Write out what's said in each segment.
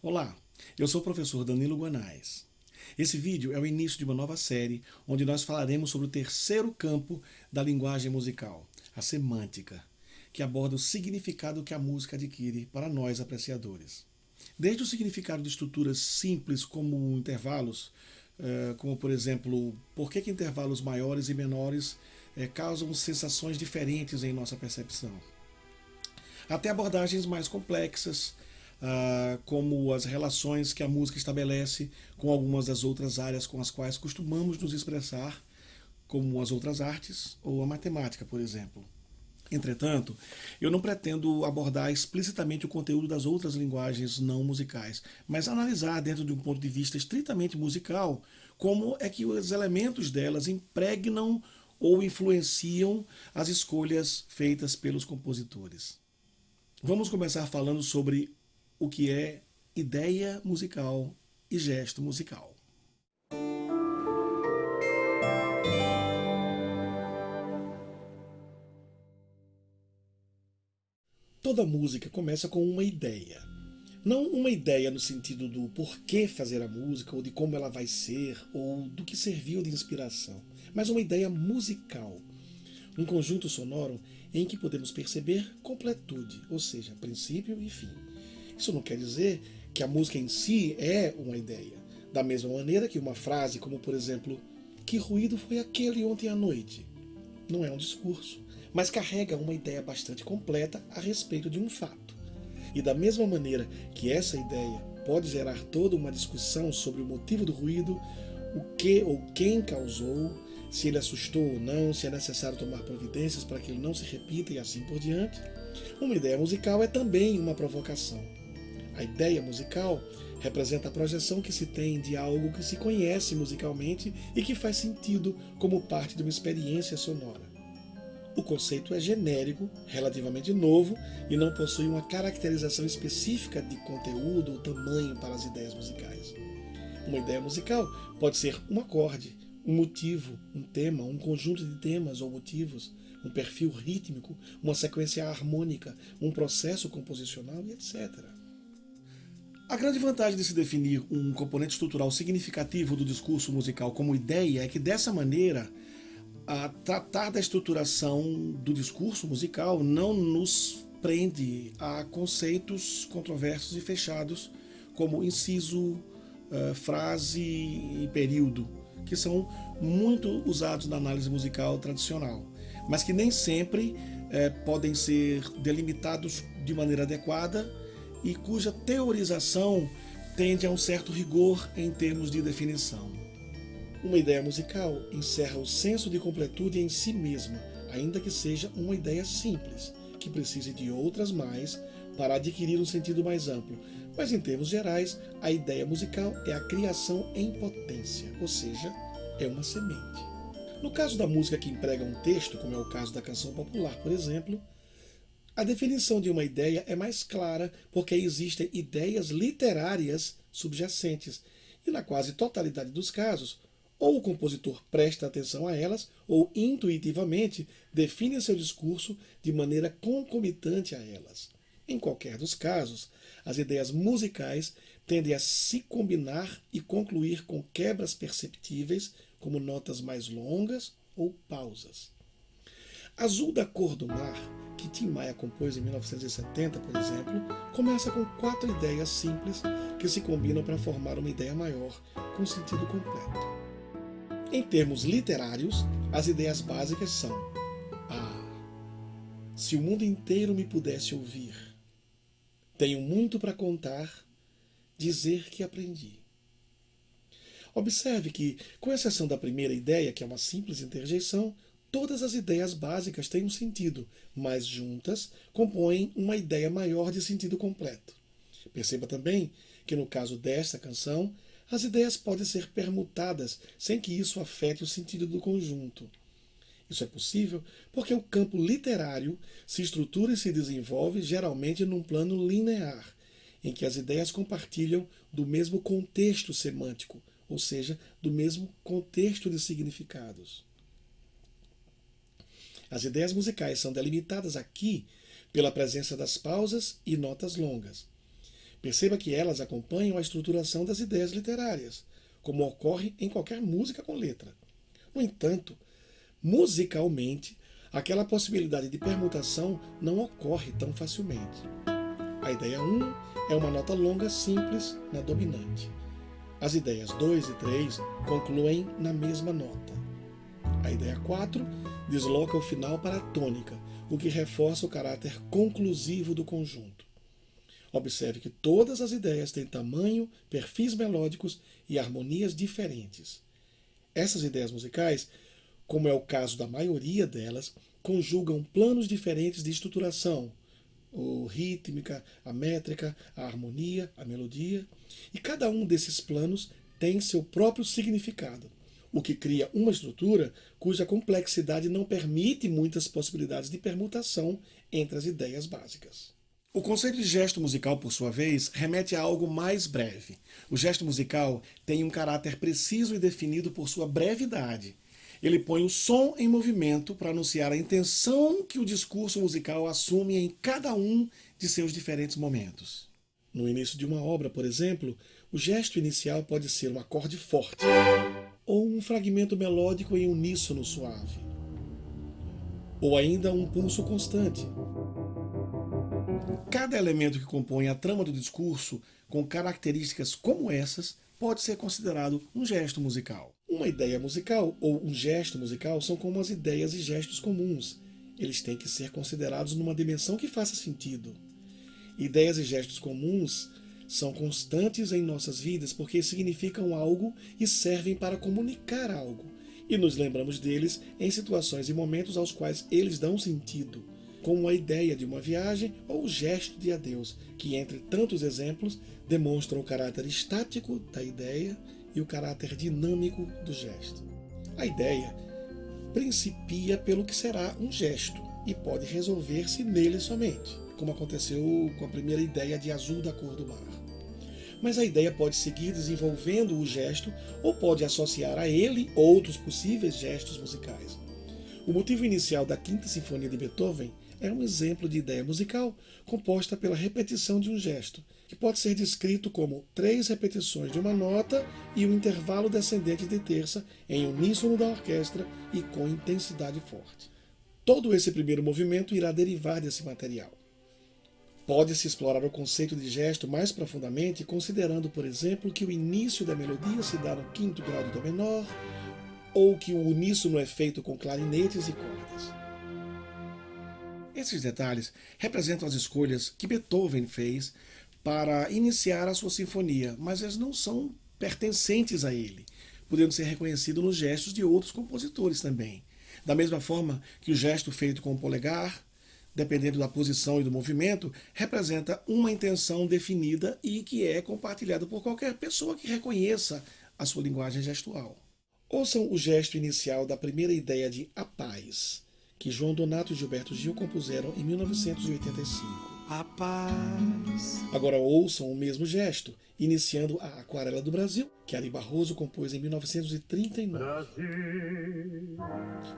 Olá, eu sou o professor Danilo Guanais. Esse vídeo é o início de uma nova série onde nós falaremos sobre o terceiro campo da linguagem musical, a semântica, que aborda o significado que a música adquire para nós apreciadores. Desde o significado de estruturas simples como intervalos, como por exemplo, por que intervalos maiores e menores causam sensações diferentes em nossa percepção, até abordagens mais complexas, como as relações que a música estabelece com algumas das outras áreas com as quais costumamos nos expressar, como as outras artes ou a matemática, por exemplo. Entretanto, eu não pretendo abordar explicitamente o conteúdo das outras linguagens não musicais, mas analisar, dentro de um ponto de vista estritamente musical, como é que os elementos delas impregnam ou influenciam as escolhas feitas pelos compositores. Vamos começar falando sobre o que é ideia musical e gesto musical. Toda música começa com uma ideia. Não uma ideia no sentido do porquê fazer a música, ou de como ela vai ser, ou do que serviu de inspiração, mas uma ideia musical. Um conjunto sonoro em que podemos perceber completude, ou seja, princípio e fim. Isso não quer dizer que a música em si é uma ideia. Da mesma maneira que uma frase, como por exemplo, que ruído foi aquele ontem à noite? Não é um discurso, mas carrega uma ideia bastante completa a respeito de um fato. E da mesma maneira que essa ideia pode gerar toda uma discussão sobre o motivo do ruído, o que ou quem causou, se ele assustou ou não, se é necessário tomar providências para que ele não se repita e assim por diante, uma ideia musical é também uma provocação. A ideia musical representa a projeção que se tem de algo que se conhece musicalmente e que faz sentido como parte de uma experiência sonora. O conceito é genérico, relativamente novo e não possui uma caracterização específica de conteúdo ou tamanho para as ideias musicais. Uma ideia musical pode ser um acorde, um motivo, um tema, um conjunto de temas ou motivos, um perfil rítmico, uma sequência harmônica, um processo composicional e etc. A grande vantagem de se definir um componente estrutural significativo do discurso musical como ideia é que, dessa maneira, tratar da estruturação do discurso musical não nos prende a conceitos controversos e fechados como inciso, frase e período, que são muito usados na análise musical tradicional, mas que nem sempre podem ser delimitados de maneira adequada e cuja teorização tende a um certo rigor em termos de definição. Uma ideia musical encerra o senso de completude em si mesma, ainda que seja uma ideia simples, que precise de outras mais para adquirir um sentido mais amplo. Mas, em termos gerais, a ideia musical é a criação em potência, ou seja, é uma semente. No caso da música que emprega um texto, como é o caso da canção popular, por exemplo, a definição de uma ideia é mais clara porque existem ideias literárias subjacentes, e na quase totalidade dos casos, ou o compositor presta atenção a elas, ou intuitivamente define seu discurso de maneira concomitante a elas. Em qualquer dos casos, as ideias musicais tendem a se combinar e concluir com quebras perceptíveis, como notas mais longas ou pausas. Azul da Cor do Mar, que Tim Maia compôs em 1970, por exemplo, começa com 4 ideias simples que se combinam para formar uma ideia maior, com sentido completo. Em termos literários, as ideias básicas são: se o mundo inteiro me pudesse ouvir, tenho muito para contar, dizer que aprendi. Observe que, com exceção da primeira ideia, que é uma simples interjeição, todas as ideias básicas têm um sentido, mas juntas compõem uma ideia maior de sentido completo. Perceba também que, no caso desta canção, as ideias podem ser permutadas sem que isso afete o sentido do conjunto. Isso é possível porque o campo literário se estrutura e se desenvolve geralmente num plano linear, em que as ideias compartilham do mesmo contexto semântico, ou seja, do mesmo contexto de significados. As ideias musicais são delimitadas aqui pela presença das pausas e notas longas. Perceba que elas acompanham a estruturação das ideias literárias, como ocorre em qualquer música com letra. No entanto, musicalmente, aquela possibilidade de permutação não ocorre tão facilmente. A ideia 1 é uma nota longa simples na dominante. As ideias 2 e 3 concluem na mesma nota. A ideia 4 desloca o final para a tônica, o que reforça o caráter conclusivo do conjunto. Observe que todas as ideias têm tamanho, perfis melódicos e harmonias diferentes. Essas ideias musicais, como é o caso da maioria delas, conjugam planos diferentes de estruturação, a rítmica, a métrica, a harmonia, a melodia, e cada um desses planos tem seu próprio significado, o que cria uma estrutura cuja complexidade não permite muitas possibilidades de permutação entre as ideias básicas. O conceito de gesto musical, por sua vez, remete a algo mais breve. O gesto musical tem um caráter preciso e definido por sua brevidade. Ele põe o som em movimento para anunciar a intenção que o discurso musical assume em cada um de seus diferentes momentos. No início de uma obra, por exemplo, o gesto inicial pode ser um acorde forte ou um fragmento melódico em uníssono suave, ou ainda um pulso constante. Cada elemento que compõe a trama do discurso, com características como essas, pode ser considerado um gesto musical. Uma ideia musical ou um gesto musical são como as ideias e gestos comuns. Eles têm que ser considerados numa dimensão que faça sentido. Ideias e gestos comuns são constantes em nossas vidas porque significam algo e servem para comunicar algo, e nos lembramos deles em situações e momentos aos quais eles dão sentido, como a ideia de uma viagem ou o gesto de adeus, que, entre tantos exemplos, demonstram o caráter estático da ideia e o caráter dinâmico do gesto. A ideia principia pelo que será um gesto e pode resolver-se nele somente, como aconteceu com a primeira ideia de azul da cor do mar. Mas a ideia pode seguir desenvolvendo o gesto ou pode associar a ele outros possíveis gestos musicais. O motivo inicial da Quinta Sinfonia de Beethoven é um exemplo de ideia musical composta pela repetição de um gesto, que pode ser descrito como 3 repetições de uma nota e um intervalo descendente de terça em uníssono da orquestra e com intensidade forte. Todo esse primeiro movimento irá derivar desse material. Pode-se explorar o conceito de gesto mais profundamente, considerando, por exemplo, que o início da melodia se dá no quinto grau de dó menor, ou que o uníssono é feito com clarinetes e cordas. Esses detalhes representam as escolhas que Beethoven fez para iniciar a sua sinfonia, mas eles não são pertencentes a ele, podendo ser reconhecidos nos gestos de outros compositores também. Da mesma forma que o gesto feito com o polegar, dependendo da posição e do movimento, representa uma intenção definida e que é compartilhada por qualquer pessoa que reconheça a sua linguagem gestual. Ouçam o gesto inicial da primeira ideia de A Paz, que João Donato e Gilberto Gil compuseram em 1985. A paz. Agora ouçam o mesmo gesto, iniciando a Aquarela do Brasil, que Ari Barroso compôs em 1939. Brasil.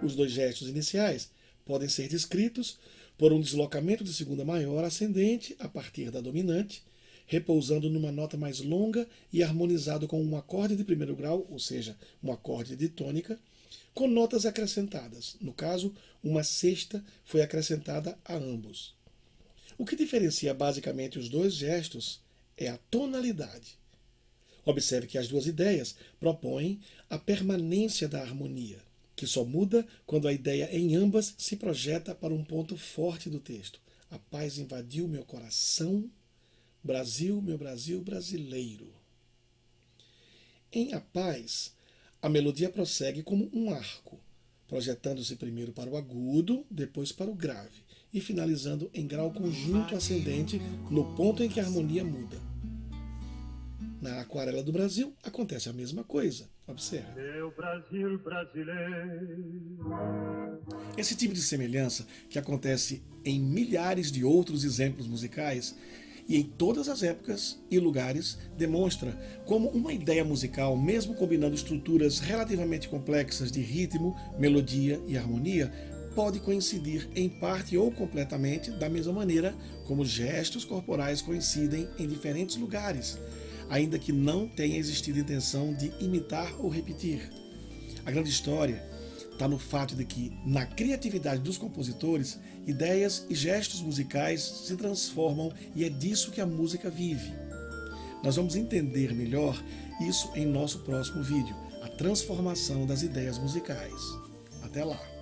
Os dois gestos iniciais podem ser descritos por um deslocamento de segunda maior ascendente a partir da dominante, repousando numa nota mais longa e harmonizado com um acorde de primeiro grau, ou seja, um acorde de tônica, com notas acrescentadas. No caso, uma sexta foi acrescentada a ambos. O que diferencia basicamente os dois gestos é a tonalidade. Observe que as duas ideias propõem a permanência da harmonia, que só muda quando a ideia em ambas se projeta para um ponto forte do texto. A paz invadiu meu coração, Brasil, meu Brasil brasileiro. Em A Paz, a melodia prossegue como um arco, projetando-se primeiro para o agudo, depois para o grave, e finalizando em grau conjunto ascendente no ponto em que a harmonia muda. Na Aquarela do Brasil acontece a mesma coisa. Observe. Meu Brasil brasileiro. Esse tipo de semelhança, que acontece em milhares de outros exemplos musicais e em todas as épocas e lugares, demonstra como uma ideia musical, mesmo combinando estruturas relativamente complexas de ritmo, melodia e harmonia, pode coincidir em parte ou completamente da mesma maneira como gestos corporais coincidem em diferentes lugares, ainda que não tenha existido intenção de imitar ou repetir. A grande história está no fato de que, na criatividade dos compositores, ideias e gestos musicais se transformam e é disso que a música vive. Nós vamos entender melhor isso em nosso próximo vídeo, a transformação das ideias musicais. Até lá!